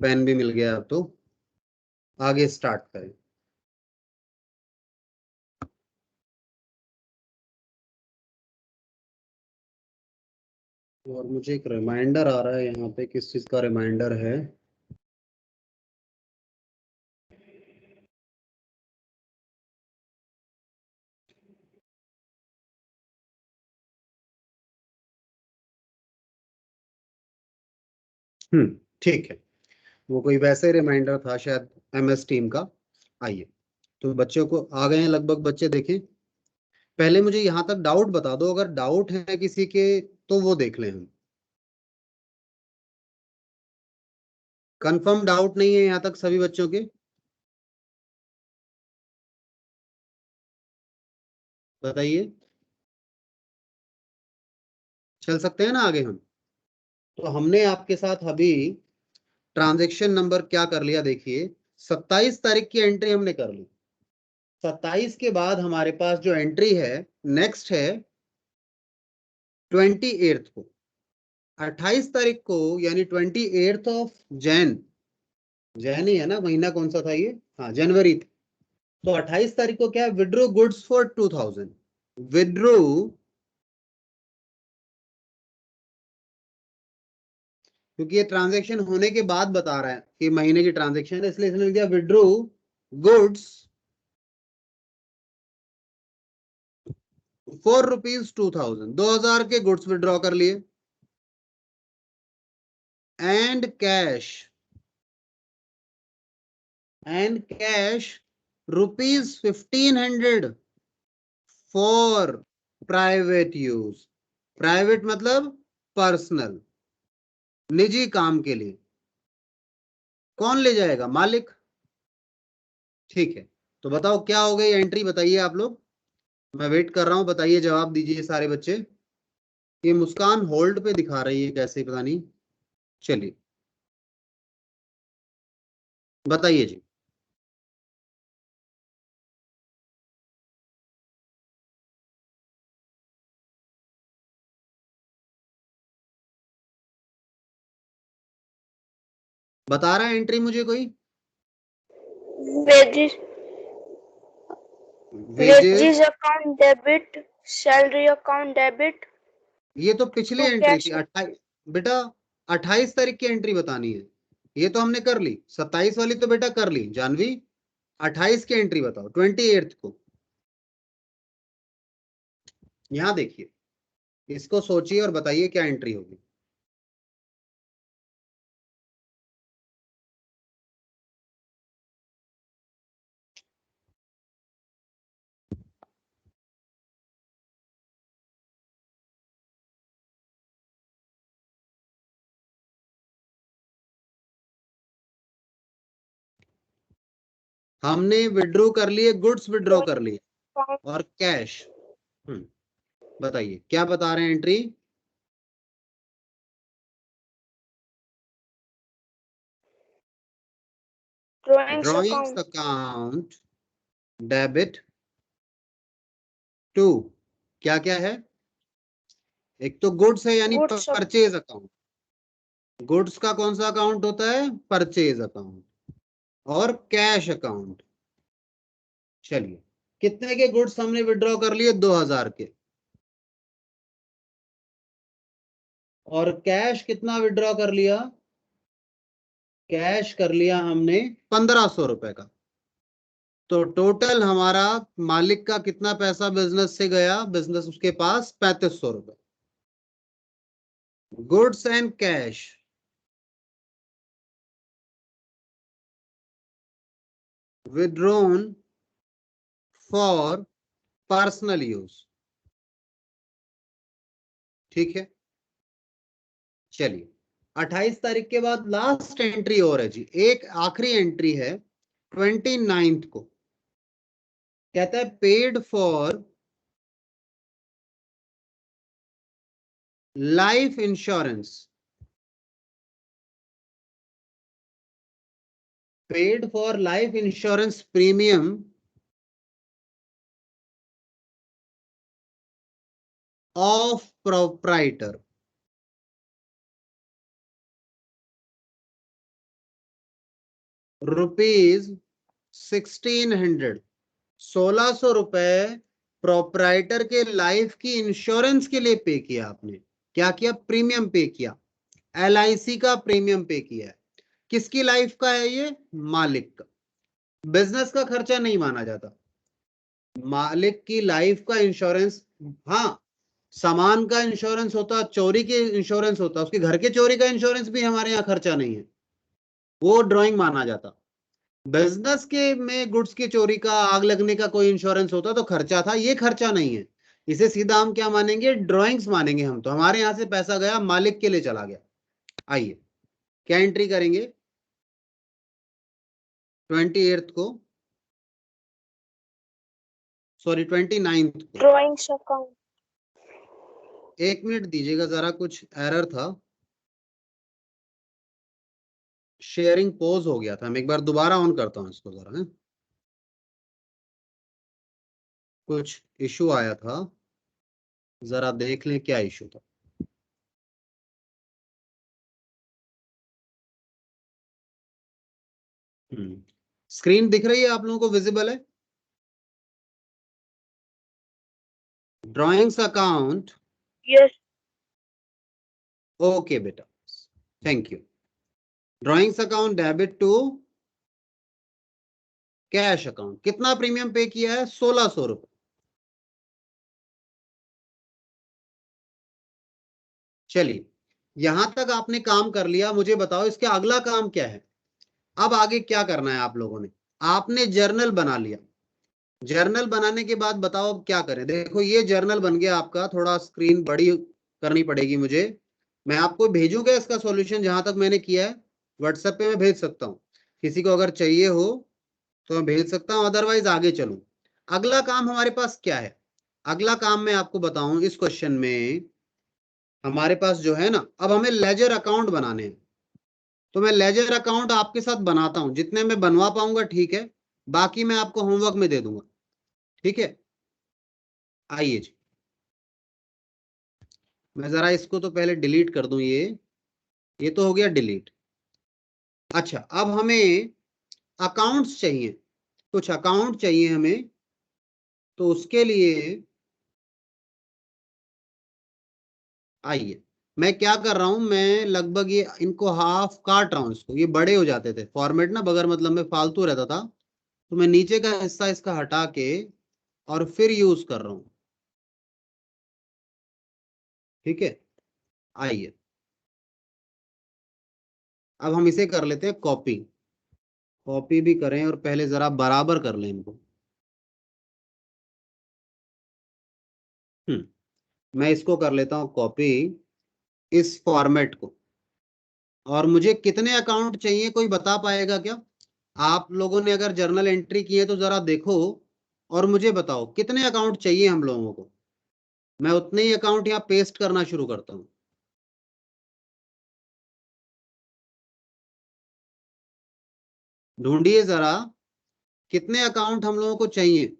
Pen भी मिल गया, अब तो आगे स्टार्ट करें। और मुझे एक रिमाइंडर आ रहा है यहाँ पे, किस चीज का रिमाइंडर है? ठीक है। वो कोई वैसे रिमाइंडर था शायद, MS टीम का। आइए, तो बच्चों को आ गए हैं लगभग बच्चे, देखें। पहले मुझे यहाँ तक डाउट बता दो, अगर डाउट है किसी के तो वो देख लें हम। कंफर्म डाउट नहीं है यहाँ तक सभी बच्चों के? बताइए। चल सकते हैं ना आगे हम? तो हमने आपके साथ अभी ट्रांजैक्शन नंबर क्या कर लिया, देखिए। 27 तारीख की एंट्री हमने कर ली। 27 के बाद हमारे पास जो एंट्री है, नेक्स्ट है 28 को। 28 तारीख को, यानी 28 ऑफ जैन ही है ना, महीना कौन सा था ये? हाँ, जनवरी थी। तो 28 तारीख को क्या है, विड्रो गुड्स फॉर 2000। विड्रो, क्योंकि ये ट्रांजैक्शन होने के बाद बता रहा है कि महीने की ट्रांजैक्शन है, इसलिए इसने लिख दिया विड्रो गुड्स फॉर ₹2000। 2000 के गुड्स विड्रॉ कर लिए। And cash, ₹1500 for private use. Private मतलब पर्सनल, निजी काम के लिए। कौन ले जाएगा? मालिक। ठीक है, तो बताओ क्या हो गई एंट्री, बताइए आप लोग। मैं वेट कर रहा हूं, बताइए, जवाब दीजिए सारे बच्चे। ये मुस्कान होल्ड पे दिखा रही है, कैसे पता नहीं। चलिए बताइए जी। बता रहा है एंट्री मुझे कोई? wages wages, account debit, salary account debit ये तो पिछली to एंट्री थी। cash 28, बेटा 28 तारीख की एंट्री बतानी है। ये तो हमने कर ली, 27 वाली तो बेटा कर ली जानवी। 28 की एंट्री बताओ, 28 को। यहाँ देखिए, इसको सोचिए और बताइए क्या एंट्री होगी। हमने विड्रॉ कर लिए, गुड्स विड्रॉ कर लिए account और कैश। बताइए क्या बता रहे हैं entry? drawings drawings account account debit to, क्या क्या है? एक तो गुड्स है, यानी goods परचेज अकाउंट। गुड्स का कौन सा अकाउंट होता है? Purchase account. और कैश अकाउंट। चलिए, कितने के गुड्स हमने विड्रॉ कर लिए? 2000 के। और कैश कितना विड्रॉ कर लिया? कैश कर लिया हमने 1500 रुपए का। तो टोटल हमारा मालिक का कितना पैसा बिजनेस से गया? बिजनेस उसके पास 3500 रुपए। Goods and cash withdrawn for personal use. ठीक है, चलिए। 28 तारीख के बाद लास्ट एंट्री और है जी, एक आखिरी एंट्री है 29 को। कहता है paid for life insurance. Paid for life insurance premium of proprietor. ₹1600, 1600 रुपए प्रोपराइटर के लाइफ की इंश्योरेंस के लिए पे किया आपने। क्या किया? प्रीमियम पे किया, LIC का प्रीमियम पे किया है। किसकी लाइफ का है ये? मालिक का। बिजनेस का खर्चा नहीं माना जाता, मालिक की लाइफ का इंश्योरेंस। हाँ, सामान का इंश्योरेंस होता, चोरी के इंश्योरेंस होता, उसके घर के चोरी का इंश्योरेंस भी हमारे यहाँ खर्चा नहीं है, वो ड्राइंग माना जाता। बिजनेस के में गुड्स की चोरी का, आग लगने का कोई इंश्योरेंस होता तो खर्चा था, ये खर्चा नहीं है। इसे सीधा हम क्या मानेंगे? ड्राइंग्स मानेंगे हम। तो हमारे यहां से पैसा गया, मालिक के लिए चला गया। आइए, क्या एंट्री करेंगे 28th को, सॉरी 29th को। Drawings account. एक मिनट दीजिएगा जरा, कुछ एरर था, शेयरिंग पोज हो गया था। मैं एक बार दोबारा ऑन करता हूं इसको जरा, है? कुछ इशू आया था, जरा देख लें क्या इशू था। स्क्रीन दिख रही है आप लोगों को? विजिबल है? Drawings account. यस। ओके बेटा, thank you. Drawings account debit to cash account. कितना प्रीमियम पे किया है? 1600 रुपए। चलिए, यहां तक आपने काम कर लिया। मुझे बताओ इसके अगला काम क्या है? अब आगे क्या करना है आप लोगों ने? आपने जर्नल बना लिया। जर्नल बनाने के बाद बताओ अब क्या करें। देखो, ये जर्नल बन गया आपका। थोड़ा स्क्रीन बड़ी करनी पड़ेगी मुझे। मैं आपको भेजूंगा इसका सॉल्यूशन, जहां तक मैंने किया है व्हाट्सएप पे मैं भेज सकता हूँ। किसी को अगर चाहिए हो तो मैं भेज सकता हूँ, अदरवाइज आगे चलूं। अगला काम हमारे पास क्या है? अगला काम मैं आपको बताऊं, इस क्वेश्चन में हमारे पास जो है ना, अब हमें लेजर अकाउंट बनाने हैं। तो मैं लेजर अकाउंट आपके साथ बनाता हूं, जितने मैं बनवा पाऊंगा ठीक है, बाकी मैं आपको होमवर्क में दे दूंगा। ठीक है, आइए जी। मैं जरा इसको तो पहले डिलीट कर दूं। ये तो हो गया डिलीट। अच्छा, अब हमें अकाउंट्स चाहिए, कुछ अकाउंट चाहिए हमें। तो उसके लिए आइए, मैं क्या कर रहा हूं, मैं लगभग ये इनको हाफ काट रहा हूं इसको। ये बड़े हो जाते थे, फॉर्मेट ना बगैर मतलब में फालतू रहता था, तो मैं नीचे का हिस्सा इसका हटा के और फिर यूज कर रहा हूं। ठीक है, आइए अब हम इसे कर लेते हैं कॉपी। कॉपी भी करें और पहले जरा बराबर कर लें इनको। मैं इसको कर लेता हूं कॉपी, इस फॉर्मेट को। और मुझे कितने अकाउंट चाहिए, कोई बता पाएगा क्या? आप लोगों ने अगर जर्नल एंट्री की है तो जरा देखो और मुझे बताओ कितने अकाउंट चाहिए हम लोगों को। मैं उतने ही अकाउंट यहाँ पेस्ट करना शुरू करता हूँ। ढूंढिए जरा, कितने अकाउंट हम लोगों को चाहिए।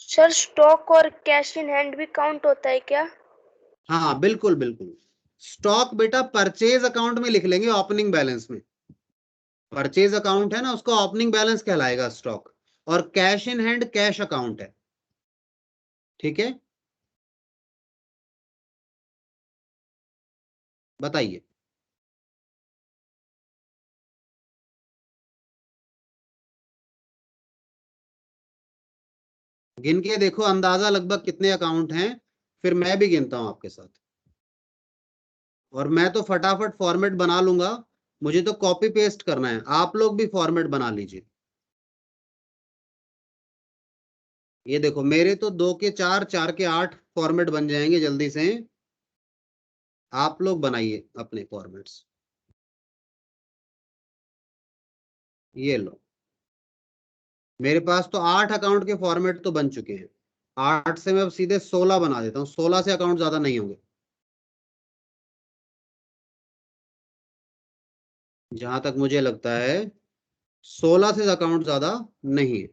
सर, स्टॉक और कैश इन हैंड भी काउंट होता है क्या? हाँ बिल्कुल बिल्कुल। स्टॉक बेटा परचेज अकाउंट में लिख लेंगे, ओपनिंग बैलेंस में। परचेज अकाउंट है ना, उसका ओपनिंग बैलेंस कहलाएगा स्टॉक। और cash in hand cash account है। ठीक है, बताइए। गिन के देखो अंदाजा लगभग कितने अकाउंट हैं, फिर मैं भी गिनता हूं आपके साथ। और मैं तो फटाफट फॉर्मेट बना लूंगा, मुझे तो कॉपी पेस्ट करना है। आप लोग भी फॉर्मेट बना लीजिए। ये देखो, मेरे तो 2 के 4, 4 के 8 फॉर्मेट बन जाएंगे जल्दी से। आप लोग बनाइए अपने फॉर्मेट्स। ये लो, मेरे पास तो 8 अकाउंट के फॉर्मेट तो बन चुके हैं। 8 से मैं अब सीधे 16 बना देता हूँ, 16 से अकाउंट ज्यादा नहीं होंगे। जहां तक मुझे लगता है 16 से अकाउंट ज्यादा नहीं है।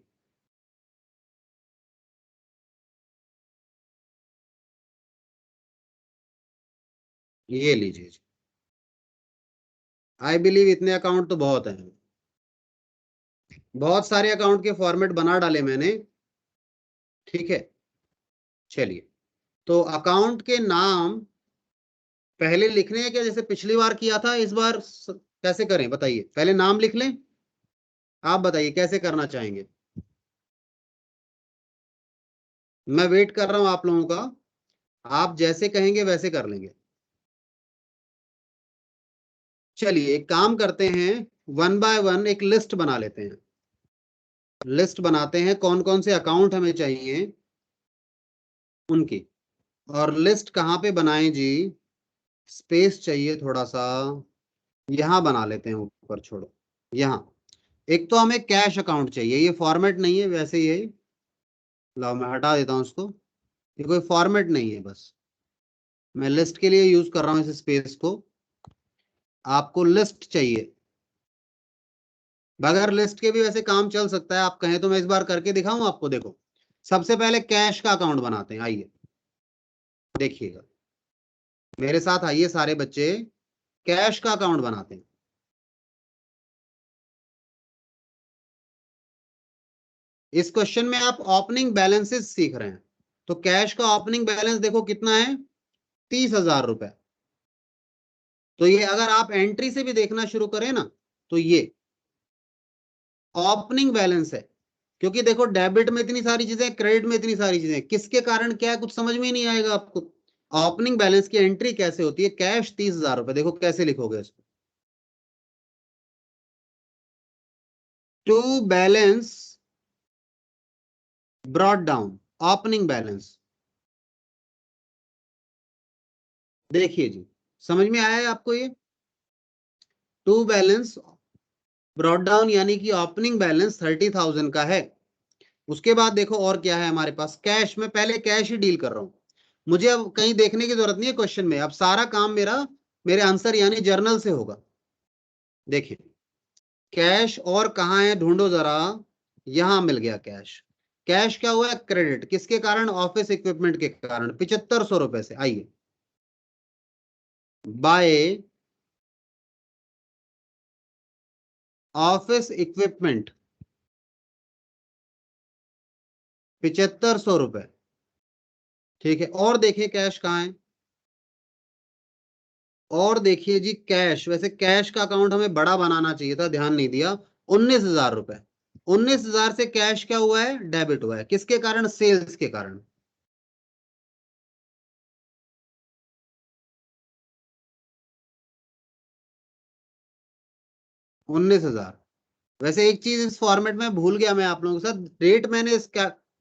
ये लीजिए। आई बिलीव इतने अकाउंट तो बहुत हैं, बहुत सारे अकाउंट के फॉर्मेट बना डाले मैंने, ठीक है। चलिए, तो अकाउंट के नाम पहले लिखने हैं क्या, जैसे पिछली बार किया था, इस बार कैसे करें बताइए। पहले नाम लिख लें, आप बताइए कैसे करना चाहेंगे। मैं वेट कर रहा हूं आप लोगों का, आप जैसे कहेंगे वैसे कर लेंगे। चलिए एक काम करते हैं, वन बाय वन एक लिस्ट बना लेते हैं। लिस्ट बनाते हैं कौन कौन से अकाउंट हमें चाहिए उनकी। और लिस्ट कहाँ पे बनाएं जी, स्पेस चाहिए थोड़ा सा, यहां बना लेते हैं, ऊपर छोड़ो, यहाँ। एक तो हमें कैश अकाउंट चाहिए, ये फॉर्मेट नहीं है वैसे ही है, लाओ मैं हटा देता हूं उसको, ये कोई फॉर्मेट नहीं है, बस मैं लिस्ट के लिए यूज कर रहा हूं इस स्पेस को। आपको लिस्ट चाहिए, बगैर लिस्ट के भी वैसे काम चल सकता है, आप कहें तो मैं इस बार करके दिखाऊं आपको। देखो, सबसे पहले कैश का अकाउंट बनाते हैं, आइए देखिएगा मेरे साथ, आइए सारे बच्चे कैश का अकाउंट बनाते हैं। इस क्वेश्चन में आप ओपनिंग बैलेंसेस सीख रहे हैं, तो कैश का ओपनिंग बैलेंस देखो कितना है, 30,000 रुपए। तो ये अगर आप एंट्री से भी देखना शुरू करें ना, तो ये ओपनिंग बैलेंस है। क्योंकि देखो डेबिट में इतनी सारी चीजें, क्रेडिट में इतनी सारी चीजें, किसके कारण क्या है कुछ समझ में ही नहीं आएगा आपको। ओपनिंग बैलेंस की एंट्री कैसे होती है, कैश 30,000 रुपए, देखो कैसे लिखोगे इसको। To balance brought down opening balance, देखिए जी, समझ में आया है आपको ये। टू बैलेंस ब्रॉट डाउन यानी कि ओपनिंग बैलेंस 30,000 का है। उसके बाद देखो और क्या है हमारे पास, कैश में पहले कैश ही डील कर रहा हूं, मुझे अब कहीं देखने की जरूरत नहीं है क्वेश्चन में, अब सारा काम मेरा मेरे आंसर यानी जर्नल से होगा। देखिए कैश और कहाँ है ढूंढो जरा, यहां मिल गया कैश। कैश क्या हुआ है, क्रेडिट, किसके कारण, ऑफिस इक्विपमेंट के कारण, 7500 रुपए से। आइए बाय ऑफिस इक्विपमेंट 7500 रुपए, ठीक है। और देखिए कैश कहाँ है, और देखिए जी कैश, वैसे कैश का अकाउंट हमें बड़ा बनाना चाहिए था, ध्यान नहीं दिया। 19,000 रुपए, 19,000 से कैश क्या हुआ है, डेबिट हुआ है, किसके कारण, सेल्स के कारण। 19,000। वैसे एक चीज इस फॉर्मेट में भूल गया मैं आप लोगों के साथ, डेट मैंने इस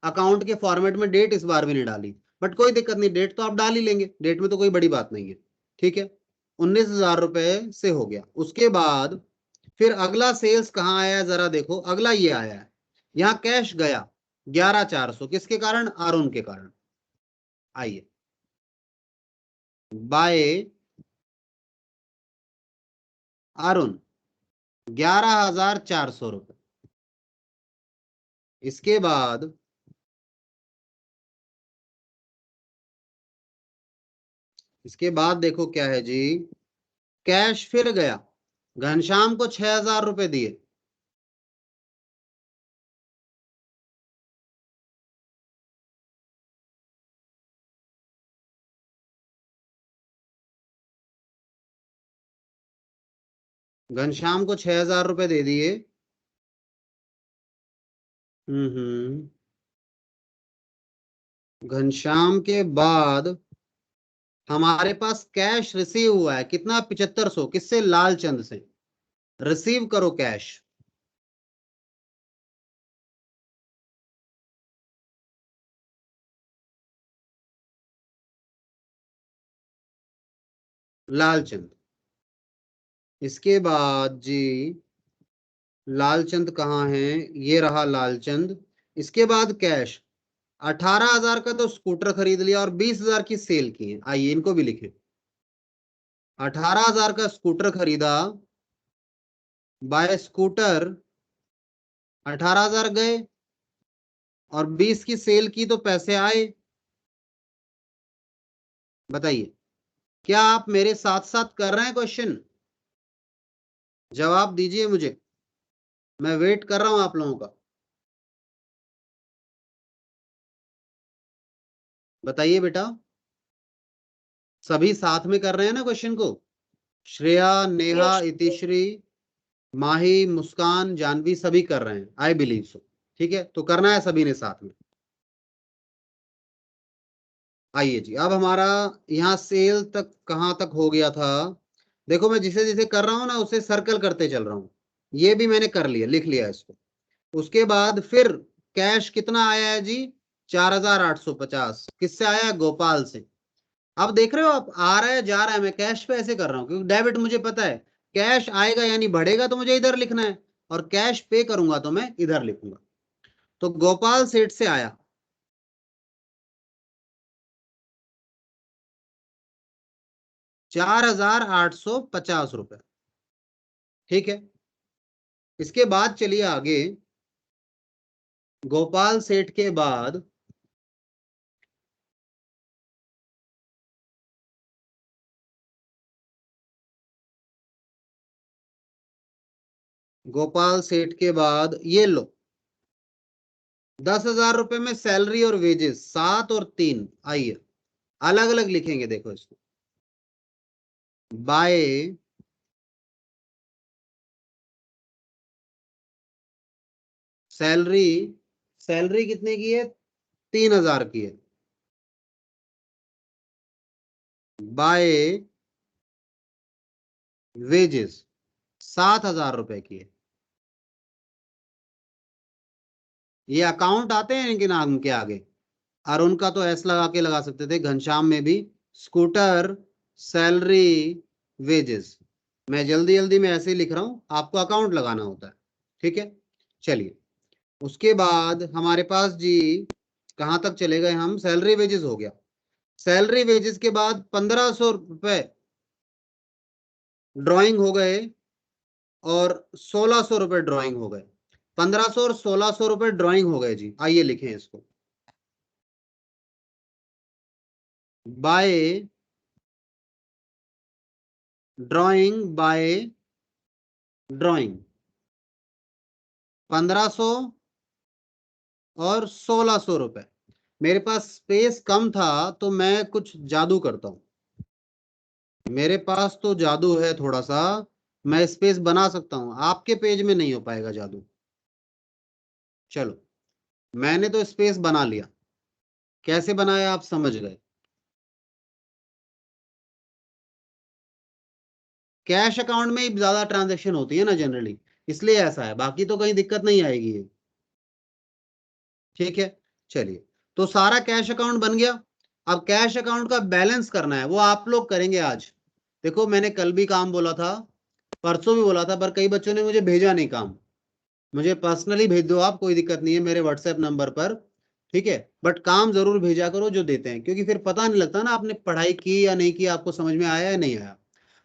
अकाउंट के फॉर्मेट में डेट इस बार भी नहीं डाली, बट कोई दिक्कत नहीं, डेट तो आप डाल ही लेंगे, डेट में तो कोई बड़ी बात नहीं है, ठीक है। 19,000 रुपए से हो गया। उसके बाद फिर अगला सेल्स कहाँ आया है, जरा देखो, अगला ये आया है, यहाँ कैश गया 11,400, किसके कारण, अरुण के कारण। आइए बाय अरुण 11,400 रुपए। इसके बाद देखो क्या है जी, कैश फिर गया, घनश्याम को 6,000 रुपए दिए, घनश्याम को 6,000 रुपए दे दिए। हम्म। घनश्याम के बाद हमारे पास कैश रिसीव हुआ है कितना, 7500, किससे, लालचंद से। रिसीव करो कैश, लालचंद। इसके बाद जी लालचंद कहाँ है, ये रहा लालचंद। इसके बाद कैश, 18,000 का तो स्कूटर खरीद लिया और 20,000 की सेल की है, आइए इनको भी लिखें। 18,000 का स्कूटर खरीदा, बाय स्कूटर 18,000 गए, और 20 की सेल की तो पैसे आए, बताइए। क्या आप मेरे साथ साथ कर रहे हैं क्वेश्चन? जवाब दीजिए मुझे, मैं वेट कर रहा हूं आप लोगों का। बताइए बेटा, सभी साथ में कर रहे हैं ना क्वेश्चन को? श्रेया, नेहा, यस इतिश्री, माही, मुस्कान, जानवी सभी कर रहे हैं, आई बिलीव सो। ठीक है, तो करना है सभी ने साथ में। आइए जी, अब हमारा यहाँ सेल तक कहाँ तक हो गया था? देखो मैं जिसे जिसे कर रहा हूँ ना उसे सर्कल करते चल रहा हूँ। ये भी मैंने कर लिया, लिख लिया इसको। उसके बाद फिर कैश कितना आया है जी? 4850। किससे आया है? गोपाल से। अब देख रहे हो आप, आ रहा है जा रहा है, मैं कैश पे ऐसे कर रहा हूँ क्योंकि डेबिट मुझे पता है कैश आएगा यानी बढ़ेगा तो मुझे इधर लिखना है, और कैश पे करूंगा तो मैं इधर लिखूंगा। तो गोपाल सेठ से आया 4850 रुपए। ठीक है, इसके बाद चलिए आगे। गोपाल सेठ के बाद गोपाल सेठ के बाद ये लो, 10,000 रुपए में सैलरी और वेजेस 7 और 3। आइए अलग अलग लिखेंगे, देखो इसको। बाय सैलरी, सैलरी कितने की है? 3,000 की है। बाय वेजेस 7,000 रुपए की है। ये अकाउंट आते हैं इनके नाम के आगे। अरुण का तो ऐस लगा के लगा सकते थे, घनश्याम में भी। Scooter, salary, wages. मैं जल्दी जल्दी में ऐसे ही लिख रहा हूं, आपको अकाउंट लगाना होता है। ठीक है, चलिए। उसके बाद हमारे पास जी कहां तक चले गए हम? सैलरी वेजेस हो गया। सैलरी वेजेस के बाद 1,500 रुपए ड्राइंग हो गए, और 1,600 रुपए ड्राइंग हो गए। 1,500 और 1,600 रुपए ड्राइंग हो गए जी। आइए लिखें इसको। बाय ड्राइंग, बाय ड्राइंग 1,500 और 1,600 रुपए। मेरे पास स्पेस कम था तो मैं कुछ जादू करता हूं। मेरे पास तो जादू है थोड़ा सा, मैं स्पेस बना सकता हूं, आपके पेज में नहीं हो पाएगा जादू। चलो, मैंने तो स्पेस बना लिया। कैसे बनाया आप समझ गए। कैश अकाउंट में ही ज्यादा ट्रांजैक्शन होती है ना जनरली, इसलिए ऐसा है, बाकी तो कहीं दिक्कत नहीं आएगी ये। ठीक है, चलिए। तो सारा कैश अकाउंट बन गया। अब कैश अकाउंट का बैलेंस करना है, वो आप लोग करेंगे आज। देखो मैंने कल भी काम बोला था, परसों भी बोला था, पर कई बच्चों ने मुझे भेजा नहीं काम। मुझे पर्सनली भेज दो आप, कोई दिक्कत नहीं है, मेरे व्हाट्सएप नंबर पर। ठीक है, बट काम जरूर भेजा करो जो देते हैं, क्योंकि फिर पता नहीं लगता ना आपने पढ़ाई की या नहीं की, आपको समझ में आया या नहीं आया।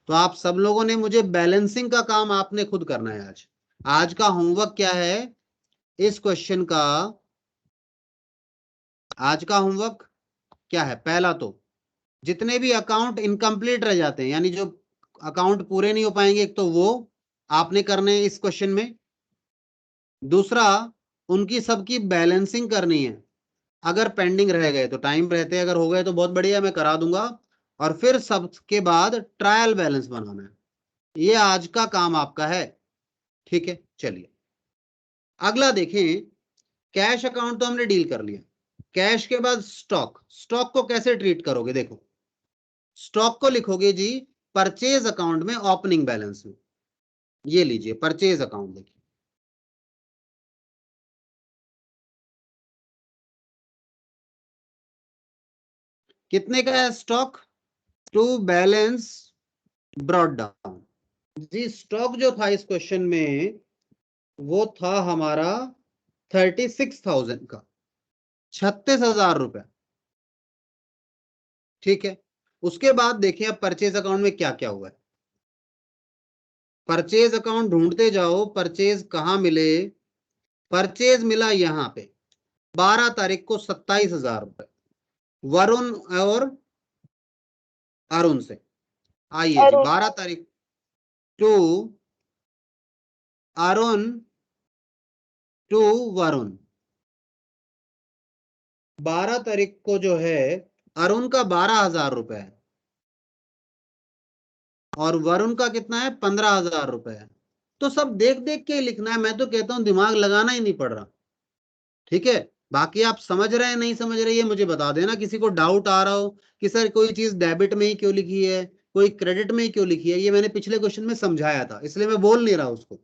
तो आप सब लोगों ने मुझे बैलेंसिंग का काम आपने खुद करना है आज। आज का होमवर्क क्या है इस क्वेश्चन का? आज का होमवर्क क्या है? पहला तो जितने भी अकाउंट इनकम्प्लीट रह जाते हैं, यानी जो अकाउंट पूरे नहीं हो पाएंगे, एक तो वो आपने करने हैं इस क्वेश्चन में। दूसरा, उनकी सबकी बैलेंसिंग करनी है। अगर पेंडिंग रह गए तो टाइम रहते, अगर हो गए तो बहुत बढ़िया, मैं करा दूंगा। और फिर सबके बाद ट्रायल बैलेंस बनाना है। ये आज का काम आपका है। ठीक है, चलिए अगला देखें। कैश अकाउंट तो हमने डील कर लिया। कैश के बाद स्टॉक, स्टॉक को कैसे ट्रीट करोगे? देखो, स्टॉक को लिखोगे जी परचेज अकाउंट में, ओपनिंग बैलेंस में। ये लीजिए परचेज अकाउंट, देखिए कितने का है stock? To balance brought down. जी स्टॉक जो था इस क्वेश्चन में वो था हमारा 36,000 का, 36,000 रुपए। ठीक है, उसके बाद देखिए अब परचेज अकाउंट में क्या क्या हुआ है। परचेज अकाउंट ढूंढते जाओ, परचेज कहां मिले? परचेज मिला यहां पे 12 तारीख को 27,000 रुपए। वरुण और अरुण से। आइए जी, अरुण। 12 तारीख टू अरुण टू वरुण। 12 तारीख को जो है अरुण का 12,000 रुपए है और वरुण का कितना है, 15,000 रुपए है। तो सब देख देख के ही लिखना है, मैं तो कहता हूं दिमाग लगाना ही नहीं पड़ रहा। ठीक है, बाकी आप समझ रहे हैं नहीं समझ रहे ये मुझे बता देना। किसी को डाउट आ रहा हो कि सर कोई चीज डेबिट में ही क्यों लिखी है, कोई क्रेडिट में ही क्यों लिखी है, ये मैंने पिछले क्वेश्चन में समझाया था, इसलिए मैं बोल नहीं रहा उसको।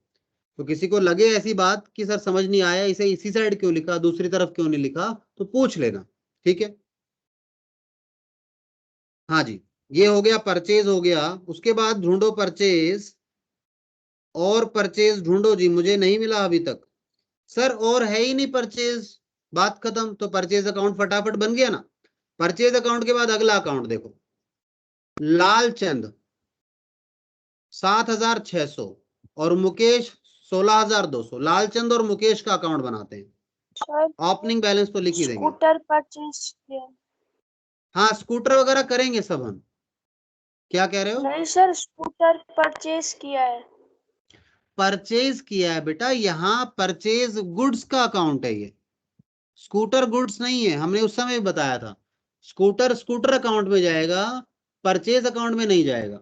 तो किसी को लगे ऐसी बात कि सर समझ नहीं आया, इसे इसी साइड क्यों लिखा, दूसरी तरफ क्यों नहीं लिखा, तो पूछ लेना। ठीक है, हाँ जी, ये हो गया, परचेज हो गया। उसके बाद ढूंढो परचेज, और परचेज ढूंढो जी, मुझे नहीं मिला अभी तक। सर और है ही नहीं परचेज, बात खत्म। तो परचेज अकाउंट फटाफट बन गया ना। परचेज अकाउंट के बाद अगला अकाउंट देखो, लालचंद 7,600 और मुकेश 16,200। लालचंद और मुकेश का अकाउंट बनाते हैं। सर ओपनिंग बैलेंस तो लिख ही देंगे। स्कूटर परचेज किया। हाँ, स्कूटर वगैरह करेंगे सब हम। क्या कह रहे हो? नहीं सर, स्कूटर परचेज किया है। परचेज किया है बेटा, यहाँ परचेज गुड्स का अकाउंट है ये, स्कूटर गुड्स नहीं है। हमने उस समय भी बताया था, स्कूटर स्कूटर अकाउंट में जाएगा, परचेज अकाउंट में नहीं जाएगा।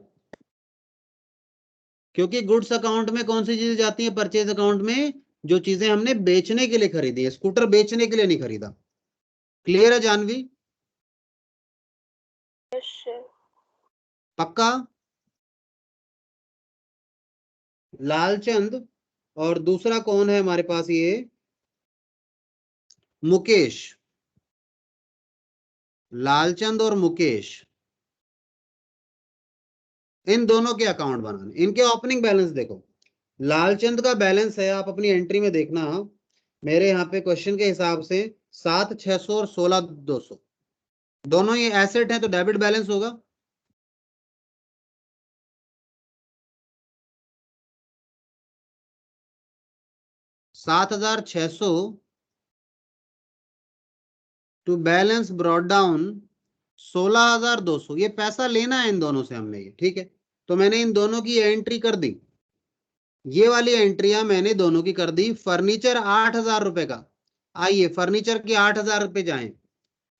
क्योंकि गुड्स अकाउंट में कौन सी चीजें जाती है, परचेज अकाउंट में जो चीजें हमने बेचने के लिए खरीदी है, स्कूटर बेचने के लिए नहीं खरीदा। क्लियर है जानवी? Yes sir. पक्का? लालचंद और दूसरा कौन है हमारे पास, ये मुकेश। लालचंद और मुकेश, इन दोनों के अकाउंट बनाने, इनके ओपनिंग बैलेंस देखो। लालचंद का बैलेंस है, आप अपनी एंट्री में देखना, मेरे यहाँ पे क्वेश्चन के हिसाब से 7,600 और 16,200, दोनों ये एसेट है तो डेबिट बैलेंस होगा। सात हजार छह सौ टू बैलेंस ब्रॉड डाउन 16,200, ये पैसा लेना है इन दोनों से हमने ये। ठीक है, तो मैंने इन दोनों की एंट्री कर दी, ये वाली एंट्रियां मैंने दोनों की कर दी। फर्नीचर 8,000 रुपए का, आइए फर्नीचर की 8,000 रुपए जाएं,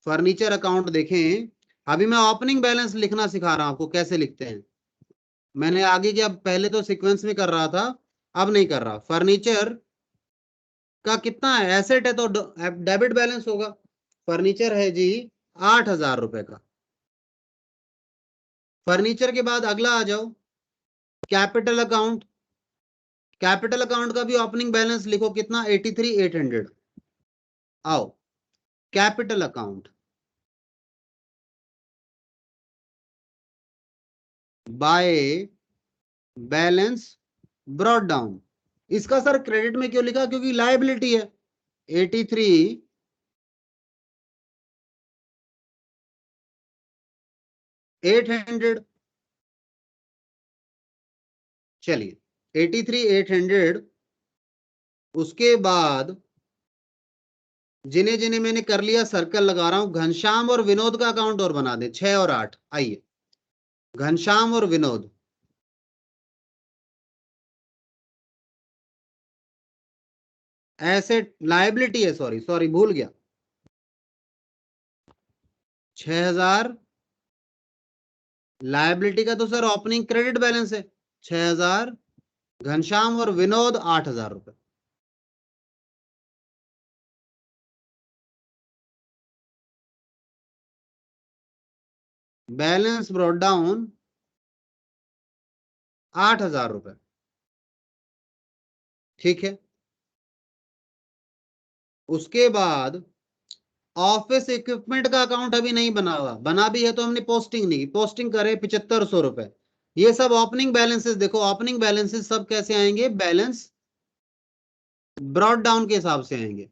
फर्नीचर अकाउंट देखें। अभी मैं ओपनिंग बैलेंस लिखना सिखा रहा हूं आपको, कैसे लिखते हैं। मैंने आगे क्या, पहले तो सीक्वेंस में कर रहा था, अब नहीं कर रहा। फर्नीचर का कितना है, एसेट है तो डेबिट बैलेंस होगा। फर्नीचर है जी 8,000 रुपए का। फर्नीचर के बाद अगला आ जाओ, कैपिटल अकाउंट। कैपिटल अकाउंट का भी ओपनिंग बैलेंस लिखो, कितना, 83,800। आओ, capital account by balance brought down. इसका सर क्रेडिट में क्यों लिखा, क्योंकि लायबिलिटी है। 83,800, चलिए 83,800। उसके बाद जिन्हें जिन्हें मैंने कर लिया सर्कल लगा रहा हूं, घनश्याम और विनोद का अकाउंट और बना दे, 6 और 8। आइए, घनश्याम और विनोद, एसेट लायबिलिटी है, सॉरी सॉरी भूल गया, 6,000 लायबिलिटी का तो सर ओपनिंग क्रेडिट बैलेंस है। 6,000 घनश्याम और विनोद 8,000 रुपए। बैलेंस ब्रॉट डाउन 8,000 रुपए। ठीक है, उसके बाद ऑफिस इक्विपमेंट का अकाउंट अभी नहीं बना हुआ, बना भी है तो हमने पोस्टिंग नहीं की, पोस्टिंग करे 7,500 रुपए। ये सब ओपनिंग बैलेंसेस देखो, ओपनिंग बैलेंसेस सब कैसे आएंगे, बैलेंस ब्रॉट डाउन के हिसाब से आएंगे।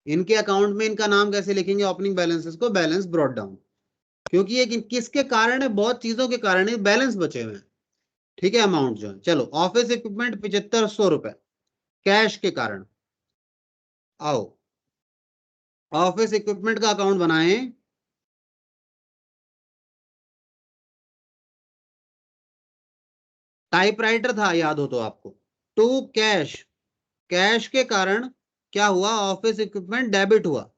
इनके अकाउंट में इनका नाम कैसे लिखेंगे ओपनिंग बैलेंसेस को, बैलेंस ब्रॉट डाउन। क्योंकि ये किसके कारण है, बहुत चीजों के कारण है, बैलेंस बचे हुए हैं। ठीक है, अमाउंट जो है, चलो ऑफिस इक्विपमेंट 7,500 रुपए कैश के कारण। आओ, ऑफिस इक्विपमेंट का अकाउंट बनाएं, टाइपराइटर था, याद हो तो आपको। टू कैश, कैश के कारण क्या हुआ, ऑफिस इक्विपमेंट डेबिट हुआ।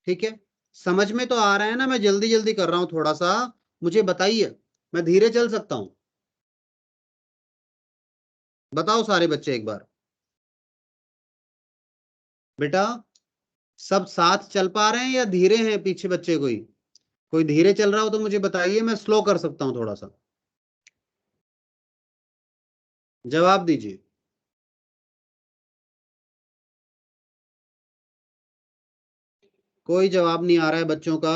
ठीक है, समझ में तो आ रहा है ना, मैं जल्दी जल्दी कर रहा हूं थोड़ा सा, मुझे बताइए, मैं धीरे चल सकता हूं? बताओ सारे बच्चे एक बार। बेटा सब साथ चल पा रहे हैं या धीरे हैं पीछे बच्चे? कोई कोई धीरे चल रहा हो तो मुझे बताइए, मैं स्लो कर सकता हूं थोड़ा सा, जवाब दीजिए। कोई जवाब नहीं आ रहा है बच्चों का।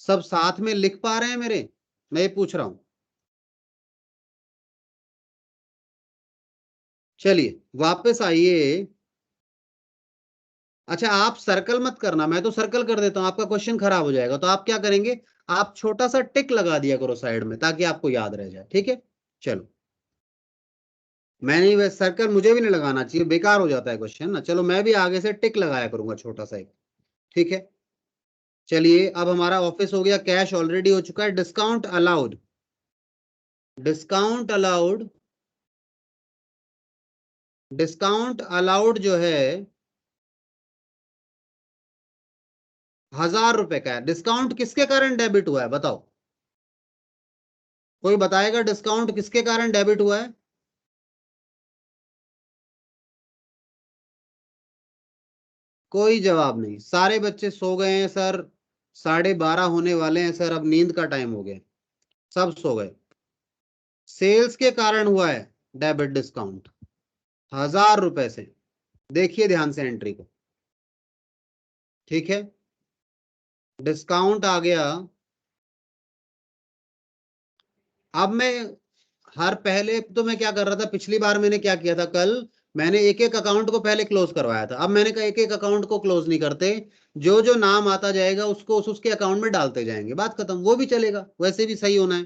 सब साथ में लिख पा रहे हैं मेरे? मैं ये पूछ रहा हूं। चलिए वापस आइए। अच्छा आप सर्कल मत करना, मैं तो सर्कल कर देता हूं, आपका क्वेश्चन खराब हो जाएगा। तो आप क्या करेंगे, आप छोटा सा टिक लगा दिया करो साइड में, ताकि आपको याद रह जाए। ठीक है, चलो। मैं नहीं, वैसे सर्कल मुझे भी नहीं लगाना चाहिए, बेकार हो जाता है क्वेश्चन ना। चलो मैं भी आगे से टिक लगाया करूंगा छोटा सा एक। ठीक है, चलिए अब हमारा ऑफिस हो गया, कैश ऑलरेडी हो चुका है। Discount allowed, discount allowed, discount allowed जो है 1000 रुपए का है। डिस्काउंट किसके कारण डेबिट हुआ है बताओ? कोई बताएगा डिस्काउंट किसके कारण डेबिट हुआ है? कोई जवाब नहीं, सारे बच्चे सो गए हैं सर। 12:30 होने वाले हैं सर, अब नींद का टाइम हो गया, सब सो गए। सेल्स के कारण हुआ है डेबिट डिस्काउंट 1000 रुपए से। देखिए ध्यान से एंट्री को। ठीक है, डिस्काउंट आ गया। अब मैं हर पहले तो मैं क्या कर रहा था, पिछली बार मैंने क्या किया था, कल मैंने एक एक अकाउंट को पहले क्लोज करवाया था। अब मैंने कहा एक एक अकाउंट को क्लोज नहीं करते, जो जो नाम आता जाएगा उसको उसके अकाउंट में डालते जाएंगे, बात खत्म। वो भी चलेगा, वैसे भी सही होना है।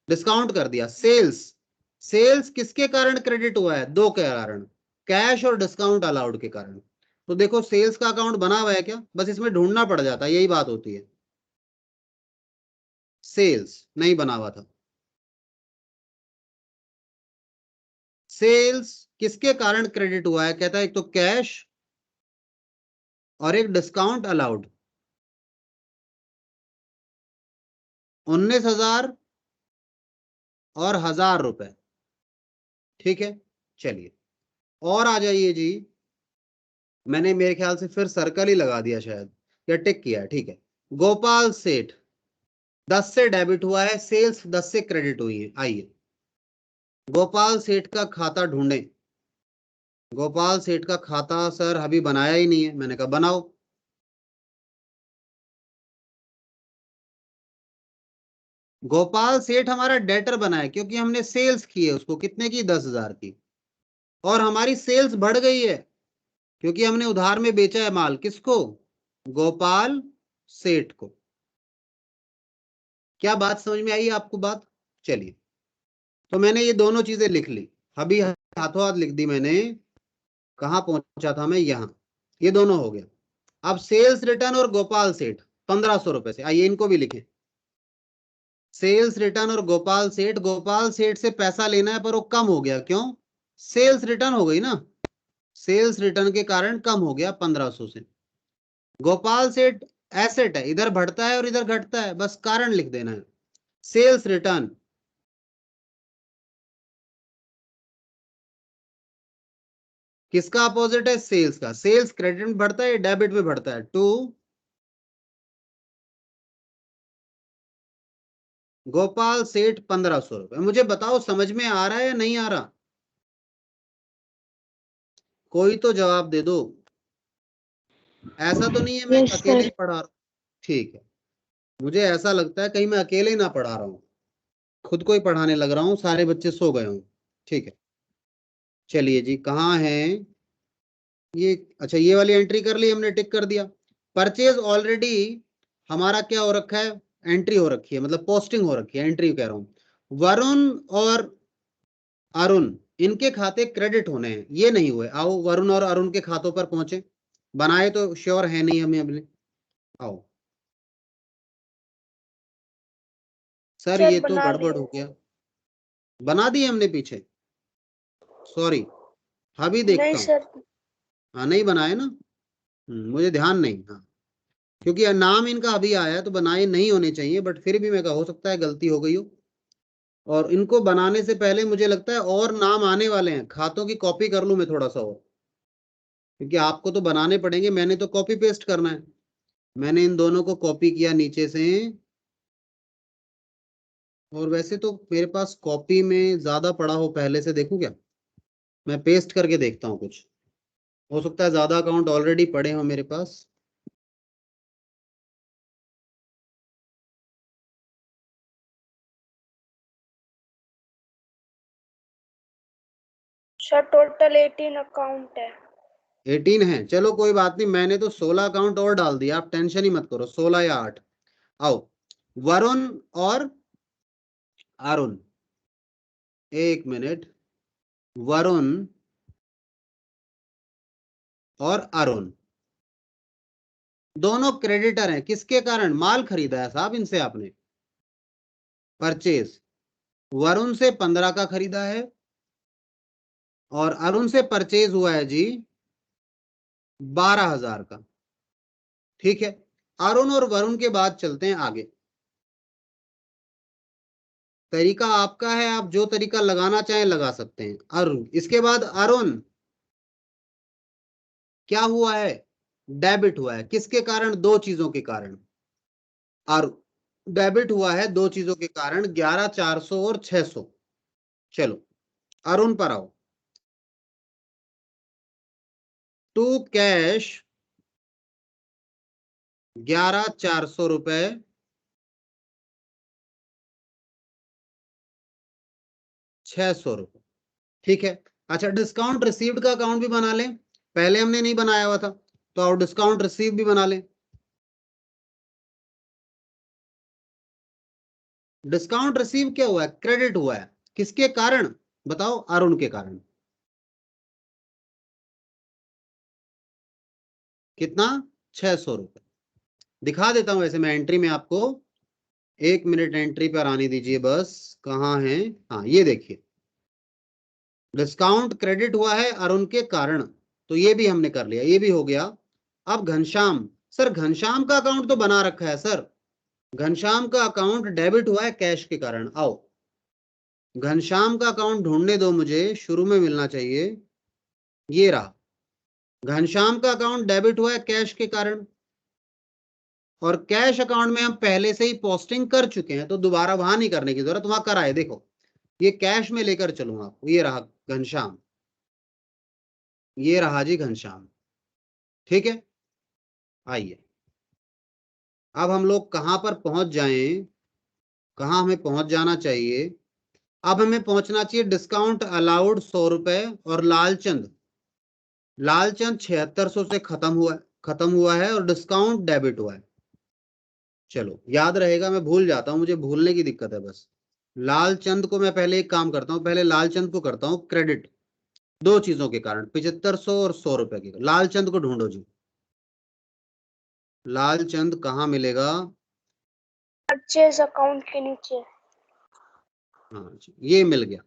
डिस्काउंट कर दिया। सेल्स, सेल्स किसके कारण क्रेडिट हुआ है? दो के कारण, कैश और डिस्काउंट अलाउड के कारण। तो देखो सेल्स का अकाउंट बना हुआ है क्या, बस इसमें ढूंढना पड़ जाता है, यही बात होती है। सेल्स नहीं बना हुआ था। सेल्स किसके कारण क्रेडिट हुआ है, कहता है एक तो कैश और एक डिस्काउंट अलाउड। 19,000 और 1000 रुपए। ठीक है, चलिए और आ जाइए जी। मैंने मेरे ख्याल से फिर सर्कल ही लगा दिया शायद, या टिक किया है। ठीक है, गोपाल सेठ 10 से डेबिट हुआ है, सेल्स 10 से क्रेडिट हुई है। आइए गोपाल सेठ का खाता ढूंढें। गोपाल सेठ का खाता सर अभी बनाया ही नहीं है, मैंने कहा बनाओ। गोपाल सेठ हमारा डेटर बना है क्योंकि हमने सेल्स की है उसको, कितने की, 10,000 की। और हमारी सेल्स बढ़ गई है क्योंकि हमने उधार में बेचा है माल, किसको, गोपाल सेठ को। क्या बात समझ में आई आपको बात? चलिए, तो मैंने ये दोनों चीजें लिख ली, अभी हाथों हाथ लिख दी मैंने। कहां पहुंचा था मैं, यहां। ये दोनों हो गया। अब सेल्स रिटर्न और गोपाल सेठ 1500 रुपए से, आइए इनको भी लिखें। सेल्स रिटर्न और गोपाल सेठ, गोपाल सेठ से पैसा लेना है पर वो कम हो गया, क्यों, सेल्स रिटर्न हो गई ना, सेल्स रिटर्न के कारण कम हो गया 1500 से। गोपाल सेठ एसेट है, इधर बढ़ता है और इधर घटता है, बस कारण लिख देना है। सेल्स रिटर्न किसका अपोजिट है, सेल्स का। सेल्स क्रेडिट में बढ़ता है, डेबिट में बढ़ता है। टू गोपाल सेठ 1500 रुपए। मुझे बताओ समझ में आ रहा है या नहीं आ रहा? कोई तो जवाब दे दो। ऐसा तो नहीं है मैं यस अकेले ही सर। पढ़ा रहा हूं? ठीक है, मुझे ऐसा लगता है कहीं मैं अकेले ही ना पढ़ा रहा हूं, खुद को ही पढ़ाने लग रहा हूं, सारे बच्चे सो गए हों। ठीक है, चलिए जी कहाँ है ये। अच्छा ये वाली एंट्री कर ली हमने, टिक कर दिया। परचेज ऑलरेडी हमारा क्या हो रखा है, एंट्री हो रखी है, मतलब पोस्टिंग हो रखी है, एंट्री कह रहा हूं। वरुण और अरुण, इनके खाते क्रेडिट होने हैं, ये नहीं हुए। आओ वरुण और अरुण के खातों पर पहुंचे, बनाए तो श्योर है नहीं हमें अभी। आओ सर, सर ये तो बना गड़बड़ लिए। हो गया। बना दिए हमने पीछे, सॉरी अभी देखता नहीं हूँ। सर। हाँ नहीं बनाए ना, मुझे ध्यान नहीं। हाँ क्योंकि नाम इनका अभी आया तो बनाए नहीं होने चाहिए, बट फिर भी मैं हो सकता है गलती हो गई हो। और इनको बनाने से पहले मुझे लगता है और नाम आने वाले हैं, खातों की कॉपी कर लूं मैं थोड़ा सा और, क्योंकि आपको तो बनाने पड़ेंगे, मैंने तो कॉपी पेस्ट करना है। मैंने इन दोनों को कॉपी किया नीचे से, और वैसे तो मेरे पास कॉपी में ज्यादा पड़ा हो, पहले से देखूं क्या, मैं पेस्ट करके देखता हूँ कुछ, हो सकता है ज्यादा अकाउंट ऑलरेडी पड़े हो मेरे पास। सर टोटल 18 अकाउंट है। 18 है, चलो कोई बात नहीं, मैंने तो 16 अकाउंट और डाल दिया, आप टेंशन ही मत करो, 16 या 8। आओ, वरुण और अरुण, एक मिनट, वरुण और अरुण दोनों क्रेडिटर हैं, किसके कारण? माल खरीदा है साहब इनसे आपने, परचेज। वरुण से 15 का खरीदा है और अरुण से परचेज हुआ है जी 12,000 का। ठीक है, अरुण और वरुण के बाद चलते हैं आगे। तरीका आपका है, आप जो तरीका लगाना चाहें लगा सकते हैं। अरुण, इसके बाद अरुण क्या हुआ है? डेबिट हुआ है, किसके कारण? दो चीजों के कारण। और डेबिट हुआ है दो चीजों के कारण, 11,400 और 600। चलो अरुण पर आओ। टू कैश 11,400 रुपए, 600 रुपए। ठीक है, अच्छा डिस्काउंट रिसीव्ड का अकाउंट भी बना लें, पहले हमने नहीं बनाया हुआ था, तो और डिस्काउंट रिसीव भी बना लें। डिस्काउंट रिसीव क्या हुआ है? क्रेडिट हुआ है, किसके कारण बताओ? अरुण के कारण। कितना? 600 रुपए। दिखा देता हूं वैसे मैं एंट्री में आपको, एक मिनट एंट्री पर आने दीजिए बस। कहाँ है? हाँ ये देखिए, डिस्काउंट क्रेडिट हुआ है अरुण के कारण, तो ये भी हमने कर लिया, ये भी हो गया। अब घनश्याम, सर घनश्याम का अकाउंट तो बना रखा है सर, घनश्याम का अकाउंट डेबिट हुआ है कैश के कारण। आओ घनश्याम का अकाउंट ढूंढने दो मुझे, शुरू में मिलना चाहिए, ये रहा। घनश्याम का अकाउंट डेबिट हुआ है कैश के कारण, और कैश अकाउंट में हम पहले से ही पोस्टिंग कर चुके हैं, तो दोबारा वहां नहीं करने की जरूरत, वहां कराए। देखो ये कैश में लेकर चलूंगा आपको, ये रहा घनश्याम, ये रहा जी घनश्याम। ठीक है, आइए अब हम लोग कहां पर पहुंच जाएं, कहां हमें पहुंच जाना चाहिए? अब हमें पहुंचना चाहिए डिस्काउंट अलाउड 100 रुपए, और लालचंद, लालचंद 7600 से खत्म हुआ है और डिस्काउंट डेबिट हुआ है। चलो याद रहेगा, मैं भूल जाता हूं, मुझे भूलने की दिक्कत है बस। लालचंद को मैं पहले एक काम करता हूं, पहले लालचंद को करता हूं क्रेडिट, दो चीजों के कारण, 7500 और 100 रुपए के। लालचंद को ढूंढो जी, लालचंद कहाँ मिलेगा? परचेज अकाउंट के नीचे। हाँ जी, ये मिल गया,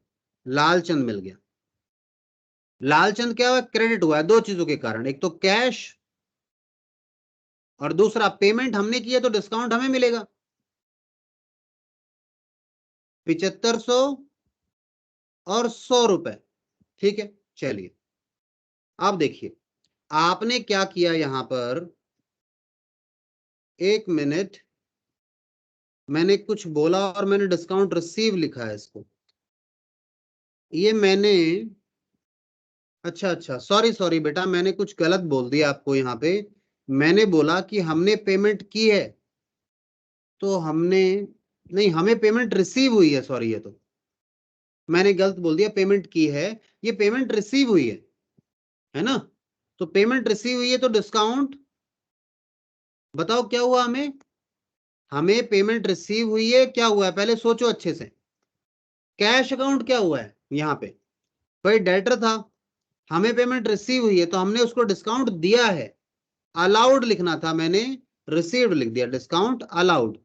लालचंद मिल गया। लालचंद क्या हुआ? क्रेडिट हुआ है दो चीजों के कारण, एक तो कैश, और दूसरा पेमेंट हमने किया तो डिस्काउंट हमें मिलेगा, 7500 और 100 रुपए। ठीक है, चलिए अब देखिए आपने क्या किया यहां पर, एक मिनट, मैंने कुछ बोला और मैंने डिस्काउंट रिसीव लिखा है इसको, ये मैंने, अच्छा अच्छा, सॉरी सॉरी बेटा, मैंने कुछ गलत बोल दिया आपको यहाँ पे। मैंने बोला कि हमने पेमेंट की है, तो हमने, नहीं हमें पेमेंट रिसीव हुई है, सॉरी ये तो मैंने गलत बोल दिया, पेमेंट की है, ये पेमेंट रिसीव हुई है ना? तो पेमेंट रिसीव हुई है तो डिस्काउंट, बताओ क्या हुआ हमें? हमें पेमेंट रिसीव हुई है, क्या हुआ है पहले सोचो अच्छे से। कैश अकाउंट क्या हुआ है यहाँ पे? भाई डेटर था, हमें पेमेंट रिसीव हुई है तो हमने उसको डिस्काउंट दिया है, अलाउड लिखना था, मैंने रिसीव्ड लिख दिया, डिस्काउंट अलाउड।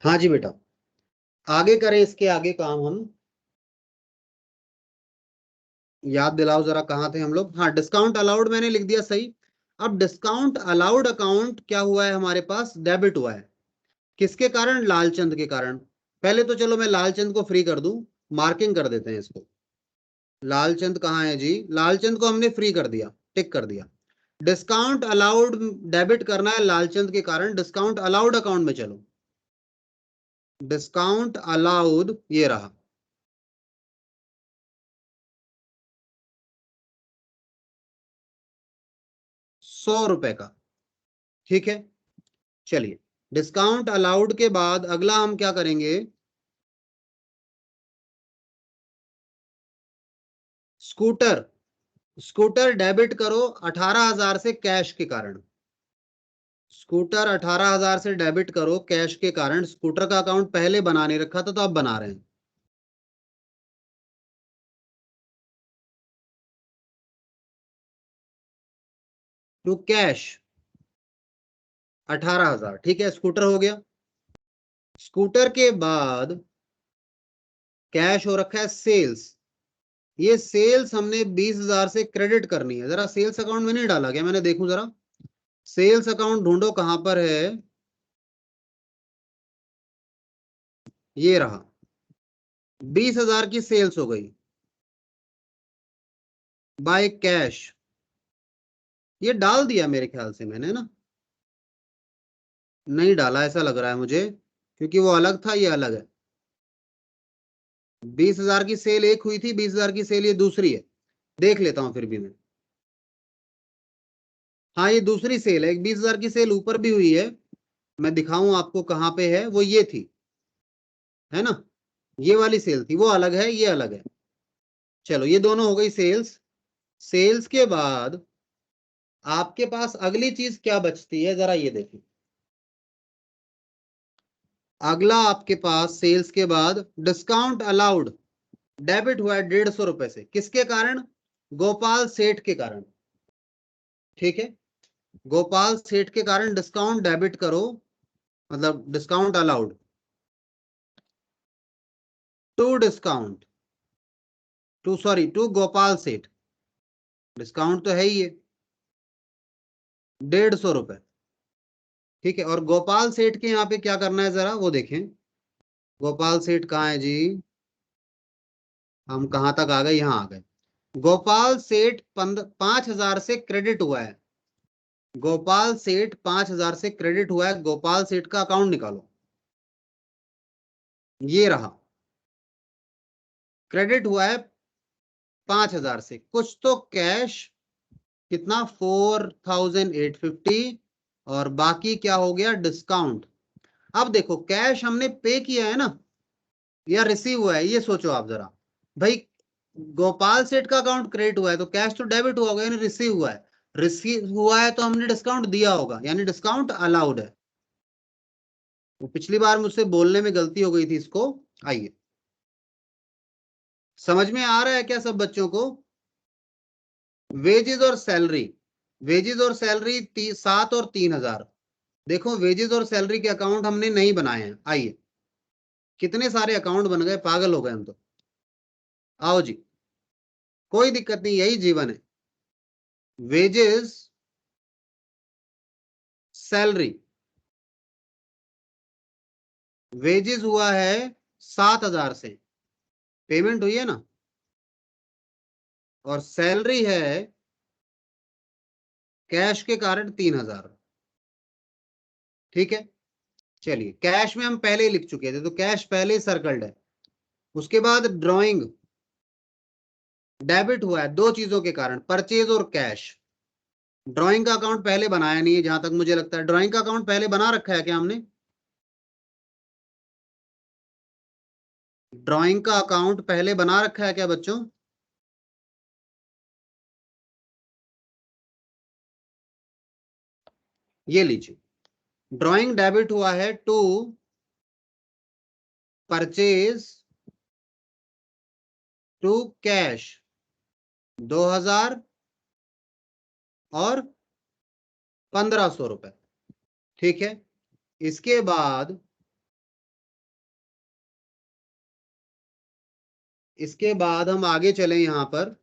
हाँ जी बेटा, आगे करें, इसके आगे काम हम याद दिलाओ जरा, कहाँ थे हम लोग। हाँ, डिस्काउंट अलाउड मैंने लिख दिया सही। अब डिस्काउंट अलाउड अकाउंट क्या हुआ है हमारे पास, डेबिट हुआ है। किसके कारण, लालचंद के कारण। पहले तो चलो मैं लालचंद को फ्री कर दूं, मार्किंग कर देते हैं इसको। लालचंद कहाँ है जी, लालचंद को हमने फ्री कर दिया, टिक कर दिया। डिस्काउंट अलाउड डेबिट करना है लालचंद के कारण, डिस्काउंट अलाउड अकाउंट में चलो। डिस्काउंट अलाउड ये रहा, 100 रुपए का। ठीक है, चलिए डिस्काउंट अलाउड के बाद अगला हम क्या करेंगे, स्कूटर। स्कूटर डेबिट करो 18,000 से कैश के कारण। स्कूटर 18,000 से डेबिट करो कैश के कारण। स्कूटर का अकाउंट पहले बना नहीं रखा था तो अब बना रहे हैं। टू कैश 18,000, ठीक है, स्कूटर हो गया। स्कूटर के बाद कैश हो रखा है सेल्स। ये सेल्स हमने 20,000 से क्रेडिट करनी है। जरा सेल्स अकाउंट में नहीं डाला क्या, मैंने देखूं जरा। सेल्स अकाउंट ढूंढो कहां पर है, ये रहा। 20,000 की सेल्स हो गई बाय कैश। ये डाल दिया मेरे ख्याल से मैंने ना, नहीं डाला ऐसा लग रहा है मुझे, क्योंकि वो अलग था, ये अलग है। 20,000 की सेल एक हुई थी, 20,000 की सेल ये दूसरी है। देख लेता हूं फिर भी मैं। हाँ, ये दूसरी सेल है। एक 20,000 की सेल ऊपर भी हुई है, मैं दिखाऊं आपको कहां पे है वो, ये थी, है ना। ये वाली सेल थी, वो अलग है, ये अलग है। चलो ये दोनों हो गई सेल्स। सेल्स के बाद आपके पास अगली चीज क्या बचती है, जरा ये देखिए। अगला आपके पास सेल्स के बाद डिस्काउंट अलाउड डेबिट हुआ है 150 रुपए से। किसके कारण, गोपाल सेठ के कारण। ठीक है, गोपाल सेठ के कारण डिस्काउंट डेबिट करो, मतलब discount allowed to discount to sorry to Gopal Seth. Discount तो है ही है 150 रुपए। ठीक है, और गोपाल सेठ के यहाँ पे क्या करना है जरा वो देखें। गोपाल सेठ कहाँ है जी, हम कहाँ तक आ गए, यहाँ आ गए। गोपाल सेठ 5,000 से क्रेडिट हुआ है। गोपाल सेठ 5,000 से क्रेडिट हुआ है, गोपाल सेठ का अकाउंट निकालो। ये रहा, क्रेडिट हुआ है 5,000 से, कुछ तो कैश, कितना 4,850, और बाकी क्या हो गया, डिस्काउंट। अब देखो कैश हमने पे किया है ना, या रिसीव हुआ है, ये सोचो आप जरा। भाई गोपाल सेठ का अकाउंट क्रेडिट हुआ है तो कैश तो डेबिट हुआ होगा, यानी रिसीव हुआ है। रिसीव हुआ है तो हमने डिस्काउंट दिया होगा, यानी डिस्काउंट अलाउड है। वो पिछली बार मुझसे बोलने में गलती हो गई थी इसको। आइए, समझ में आ रहा है क्या सब बच्चों को। वेजेस और सैलरी, वेजेस और सैलरी 7 और 3,000। देखो वेजेस और सैलरी के अकाउंट हमने नहीं बनाए हैं। आइए, कितने सारे अकाउंट बन गए, पागल हो गए हम तो। आओ जी, कोई दिक्कत नहीं, यही जीवन है। Wages, salary. वेजेस हुआ है 7,000 से, पेमेंट हुई है ना, और सैलरी है कैश के कारण 3,000। ठीक है, चलिए कैश में हम पहले ही लिख चुके थे तो कैश पहले ही सर्कल्ड है। उसके बाद ड्राइंग डेबिट हुआ है दो चीजों के कारण, परचेज और कैश। ड्राइंग का अकाउंट पहले बनाया नहीं है जहां तक मुझे लगता है। ड्राइंग का अकाउंट पहले बना रखा है क्या हमने, ड्राइंग का अकाउंट पहले बना रखा है क्या बच्चों। ये लीजिए, ड्राइंग डेबिट हुआ है टू परचेज टू कैश 2,000 और 1,500 रुपए। ठीक है, इसके बाद इसके बाद हम आगे चले, यहां पर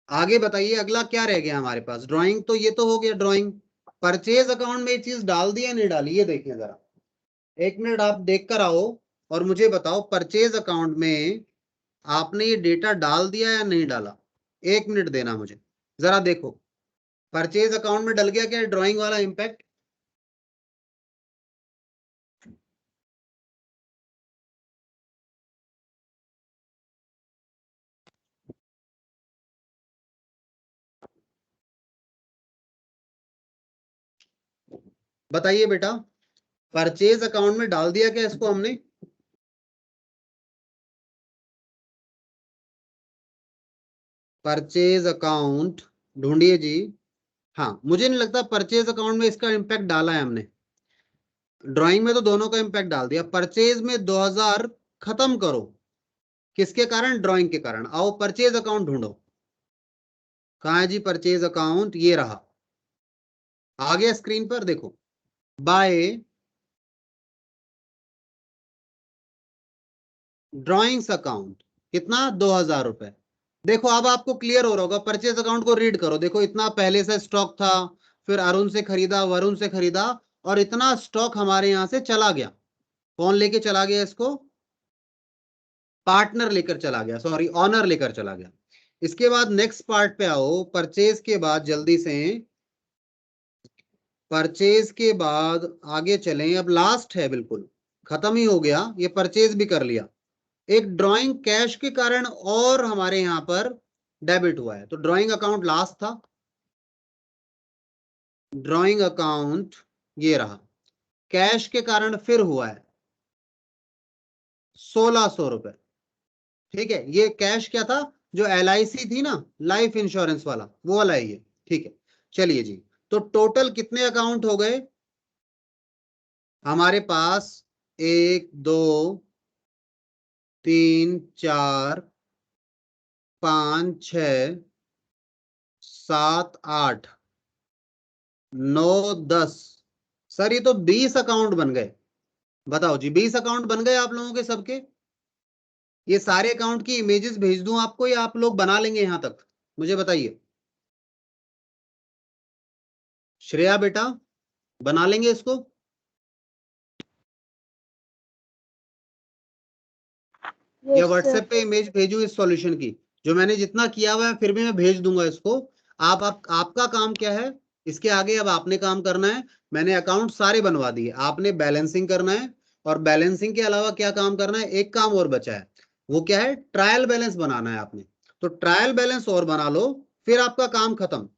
आगे बताइए अगला क्या रह गया हमारे पास। ड्राइंग तो ये तो हो गया ड्राइंग। परचेज अकाउंट में ये चीज डाल दी या नहीं डाली, ये देखिए जरा, एक मिनट आप देख कर आओ और मुझे बताओ परचेज अकाउंट में आपने ये डेटा डाल दिया या नहीं डाला। एक मिनट देना मुझे, जरा देखो परचेज अकाउंट में डल गया क्या ड्राइंग वाला इंपैक्ट। बताइए बेटा, परचेज अकाउंट में डाल दिया क्या इसको हमने। परचेज अकाउंट ढूंढिए जी। हाँ, मुझे नहीं लगता परचेज अकाउंट में इसका इंपैक्ट डाला है हमने। ड्राइंग में तो दोनों का इंपैक्ट डाल दिया। परचेज में 2000 खत्म करो, किसके कारण, ड्राइंग के कारण। आओ परचेज अकाउंट ढूंढो, कहाँ है जी परचेज अकाउंट, ये रहा, आ गया स्क्रीन पर देखो। बाय ड्राइंग्स अकाउंट कितना, 2000 रुपए। देखो अब आपको क्लियर हो रहा होगा, परचेज अकाउंट को रीड करो, देखो इतना पहले से स्टॉक था, फिर अरुण से खरीदा, वरुण से खरीदा, और इतना स्टॉक हमारे यहां से चला गया। कौन लेके चला गया इसको, पार्टनर लेकर चला गया, सॉरी ऑनर लेकर चला गया। इसके बाद नेक्स्ट पार्ट पे आओ, परचेज के बाद जल्दी से, परचेज के बाद आगे चलें, अब लास्ट है, बिल्कुल खत्म ही हो गया, ये परचेज भी कर लिया। एक ड्राइंग कैश के कारण और हमारे यहां पर डेबिट हुआ है, तो ड्राइंग अकाउंट लास्ट था, ड्राइंग अकाउंट ये रहा, कैश के कारण फिर हुआ है 1600 रुपए। ठीक है, ये कैश क्या था, जो LIC थी ना, लाइफ इंश्योरेंस वाला, वो वाला है ये। ठीक है, चलिए जी, तो टोटल कितने अकाउंट हो गए हमारे पास, 1 2 3 4 5 6 7 8 9 10। सर ये तो 20 अकाउंट बन गए। बताओ जी, 20 अकाउंट बन गए आप लोगों के सबके। ये सारे अकाउंट की इमेजेस भेज दूं आपको या आप लोग बना लेंगे यहां तक, मुझे बताइए। श्रेया बेटा, बना लेंगे इसको, या यस सर। व्हाट्सएप पे इमेज भेजूं इस सॉल्यूशन की, जो मैंने जितना किया हुआ है फिर भी मैं भेज दूंगा इसको। आपका काम क्या है, इसके आगे अब आपने काम करना है। मैंने अकाउंट सारे बनवा दिए, आपने बैलेंसिंग करना है, और बैलेंसिंग के अलावा क्या काम करना है, एक काम और बचा है, वो क्या है, ट्रायल बैलेंस बनाना है आपने। तो ट्रायल बैलेंस और बना लो, फिर आपका काम खत्म।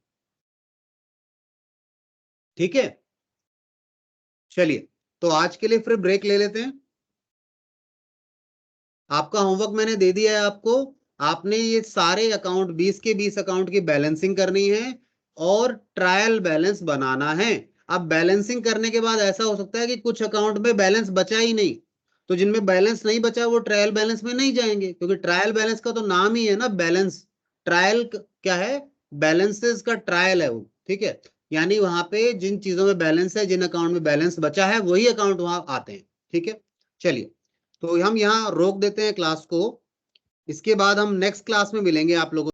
ठीक है, चलिए, तो आज के लिए फिर ब्रेक ले लेते हैं। आपका होमवर्क मैंने दे दिया है आपको, आपने ये सारे अकाउंट 20 के 20 अकाउंट की बैलेंसिंग करनी है और ट्रायल बैलेंस बनाना है। अब बैलेंसिंग करने के बाद ऐसा हो सकता है कि कुछ अकाउंट में बैलेंस बचा ही नहीं, तो जिनमें बैलेंस नहीं बचा वो ट्रायल बैलेंस में नहीं जाएंगे, क्योंकि ट्रायल बैलेंस का तो नाम ही है ना बैलेंस। ट्रायल क्या है, बैलेंसेस का ट्रायल है वो। ठीक है, यानी वहां पे जिन चीजों में बैलेंस है, जिन अकाउंट में बैलेंस बचा है, वही अकाउंट वहां आते हैं। ठीक है, चलिए, तो हम यहाँ रोक देते हैं क्लास को। इसके बाद हम नेक्स्ट क्लास में मिलेंगे आप लोगों